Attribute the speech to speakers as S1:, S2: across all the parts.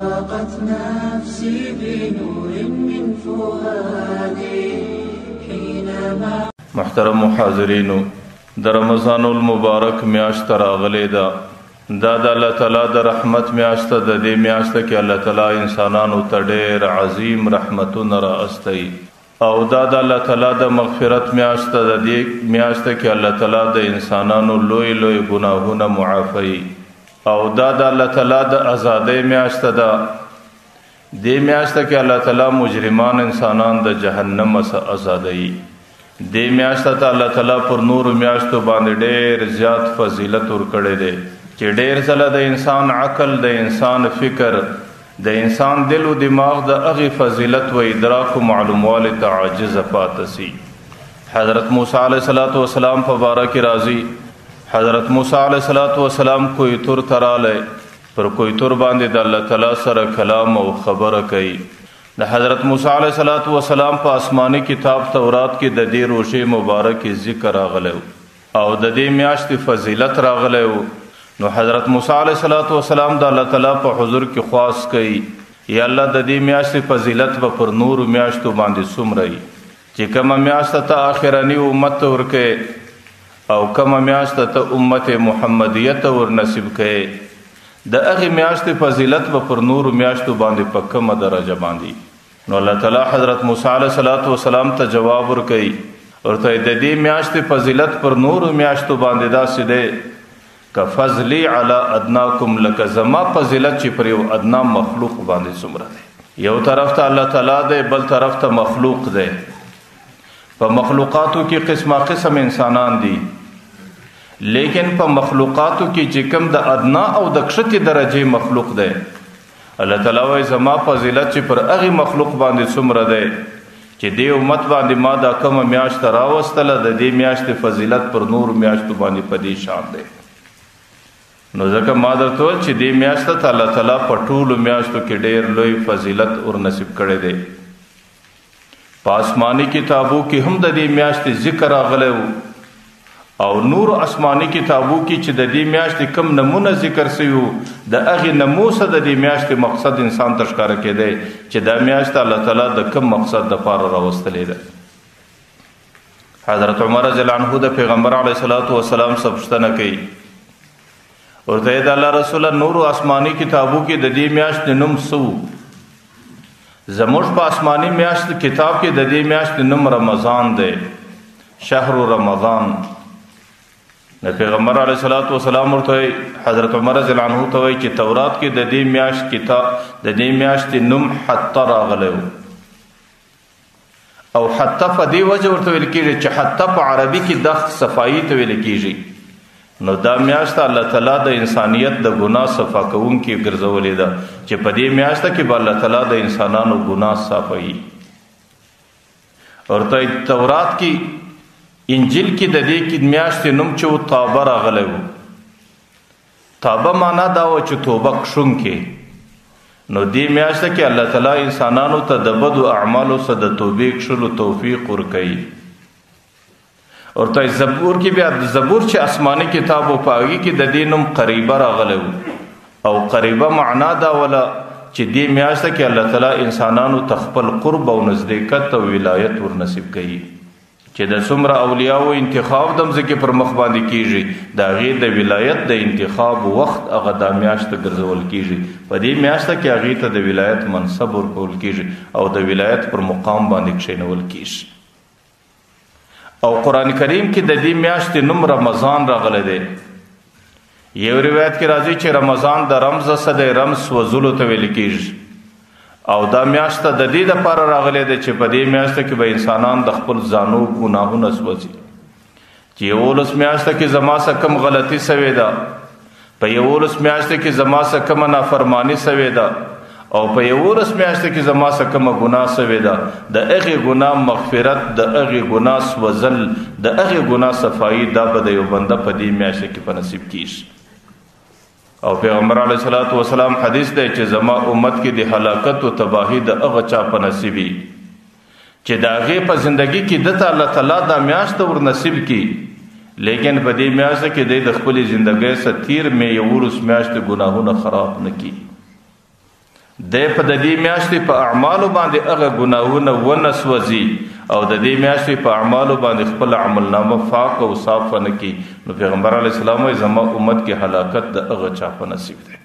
S1: ضاقت نفسي بنور من فؤادي حينما.
S2: محترم حاضرینو، د رمضان المبارک میاشت راغلی ده. دا د الله تعالی د رحمت میاشت ده. د دې میاشت کې الله تعالی انسانانو ته ډېر عظیم رحمتونه رااستی او دا د الله تعالی د مغفرت میاشت ده. د دې میاشت کې الله تعالی د انسانانو لوی لوی ګناهونه معافی او دا د الله تعالی د آزادۍ میاشت ده. دې میاشت کې الله تعالی مجرمان انسانان د جهنم څخه آزادوي. دې میاشت ته الله تعالی پر نور میاشتو باندې ډېر زیات فضیلت ورکړی دی چې ډېر ځله د انسان عقل، د انسان فکر، د انسان دل او دماغ د هغې فضیلت و ادراک و معلوموالي ته عاجزه پاته سي. حضرت موسی علیه السلام په باره کې راځي. حضرت موسی علیه السلام کویتور ته رالی. پر کویتور باندې د الله تعالی سره کلام او خبره کوي. د حضرت موسی علیه السلام په آسماني کتاب تورات کې د دې روژې مبارکې ذکر راغلی او د دې میاشتې فضیلت راغلی و. نو حضرت موسی علیه السلام د الله تعالی په حضور کې خواست کوي، یا الله د دې میاشتې فضیلت به پر نورو میاشتو باندې څومره وي چې کومه میاشت ته آخرني امت ته ورکوې او کومه میاشت ته امت محمدیه ته ورنصیب کوې. د هغې میاشتې فضیلت به پر نورو میاشتو باندې په کومه درجه باندې. نو الله تعالی حضرت موسی علیه السلام ته جواب ورکوي، ورته د دې میاشتې فضیلت پر نورو میاشتو باندې داسې دی که فضلی علی ادناکم، لکه زما فضیلت چې پر یو ادنا مخلوق باندې څومره دی. یو طرف ته الله تعالی دی، بل طرف ته مخلوق دی. په مخلوقاتو کې قسمه قسم انسانان دي، لیکن په مخلوقاتو کې چې کوم د ادنا او د کښتې درجې مخلوق دی، الله تعالی وایي زما فضیلت چې پر هغې مخلوق باندې څومره دی چې دې امت باندې ما دا کومه میاشت راوستله، د دې میاشتې فضیلت پر نورو میاشتو باندې په دې شان دی. نو ځکه ما درته وویل چې دې میاشت ته الله تعالی په ټولو میاشتو کې ډېر لوی فضیلت ورنصیب کړی دی. په آسماني کتابو کې هم د دې میاشتې ذکر راغلی و او نور آسماني کتابو کې چې د دې میاشتې کم نمونه ذکر شوي وو، د هغې نمو څخه د دې میاشتې مقصد انسان ته ښکاره کېدی چې دا میاشت الله تعالی د کم مقصد دپاره راوستلی ده. حضرت عمر رضی الله عنه د پیغمبر علیه السلام څخه پوښتنه کوي، ورته یې د الله رسوله نورو آسماني کتابو کې د دې میاشتې نوم څه و؟ زموږ په آسماني میاشت کتاب کې د دې میاشتې نوم رمضان دی، شهر رمضان. د پیغمبر علیه السلام ورته حضرت عمر رضی الله عنه ته وایي چې تورات کې د دې میاشت کتاب د دې میاشتې نوم حته راغلی و او حته په دې وجه ورته ویل کېږي چې حته په عربي کې د صفایي ته ویل کېږي. نو دا میاشت الله تعالی د انسانیت د ګناه صفا کوونکې ګرځولې ده چې په دې میاشت کې به الله تعالی د انسانانو ګناه صافوي. ورته تورات کې انجیل کې د دې میاشتې نوم چې و توبه راغلی و. توبه معنا دا و چې توبه کښونکی. نو دې میاشت کې الله تعالی انسانانو ته د بدو اعمالو څخه د توبې کښلو توفیق ورکوي. ورته زبور کې بیا د زبور چې آسماني کتاب و په هغې کې د دې نوم قریبه راغلی و او قریبه معنا دا وله چې دې میاشت کې الله تعالی انسانانو ته خپل قرب او نزدېکت او ولایت ورنصیب کوي چې د څومره اولیاو انتخاب د مځکې پر مخ باندې کېږي د هغې د ولایت د انتخاب وخت هغه دا میاشت ګرځول کېږي. په دې میاشت کې هغې ته د ولایت منصب ورکول کېږي او د ولایت پر مقام باندې کښېنول کېږي. او قرآن کریم کې د دې میاشتې نوم رمضان راغلی دی. یو روایت کې راځي چې رمضان د رمز څخه دی، رمز سوځلو ته ویل کېږي او دا میاشت د دې دپاره راغلی دی چې په دې میاشت کې به انسانان د خپل ځانو ګناهونه سوځي. چې 11 میاشت کې زما څخه کم غلطي سوې ده، په 11 میاشت کې زما څخه کمه نافرماني سوې ده او په 11 میاشت کې زما څخه کومه ګناه سوې ده، د هغې ګناه مغفرت، د هغې ګناه سوځل، د هغې ګناه صفایي دا به د یو بنده په دې میاشت کې په نصیب کېږي. او پیغمبر علیه السلام حدیث دی چې زما امت کې د هلاکت او تباهي د هغه چا په نصیب وي چې د هغې په زندګي کې دته الله تعالی دا میاشت ور نصیب کړي، لیکن په دې میاشت کې دی د خپلې زندګۍ څخه تیر مې 11 میاشتې ګناهونه خراب نه کړي د په د دې میاشتې په اعمالو باندې هغه ګناهونه ونسوځي او د دې میاشتې په اعمالو باندې خپل عملنامه پاک او صاف نه کی نو پیغمبر علیه السلام زما امت کې هلاکت د هغه چا په نصیب دی.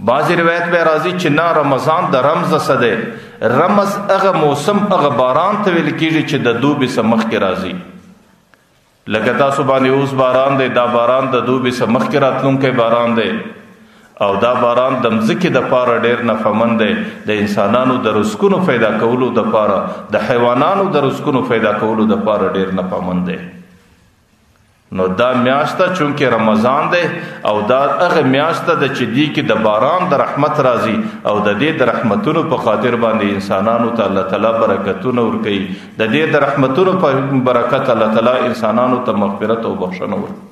S2: بعضی روایت به راځي چې نه رمضان د رمز سده رمز هغه موسم هغه باران ته ویل کېږي چې د دوبي سمخ کې راځي لکه تاسو باندې اوس باران دی دا باران د دوبي سمخ کې راتلونکی باران دی او دا باران د مځکې د پاره ډېر نفعمند دی د انسانانو د رزقونو پیدا کولو د پاره د حیوانانو د رزقونو پیدا کولو د پاره ډېر نفعمند دی. نو دا میاشت چونکه رمضان دی او دا هغه میاشت د چې دی کې د باران د رحمت راځي او د دې د رحمتونو په خاطر باندې انسانانو ته الله تعالی برکتونه ورکوي د دې د رحمتونو په برکت الله تعالی انسانانو ته مغفرت او بخښنه ورکوي.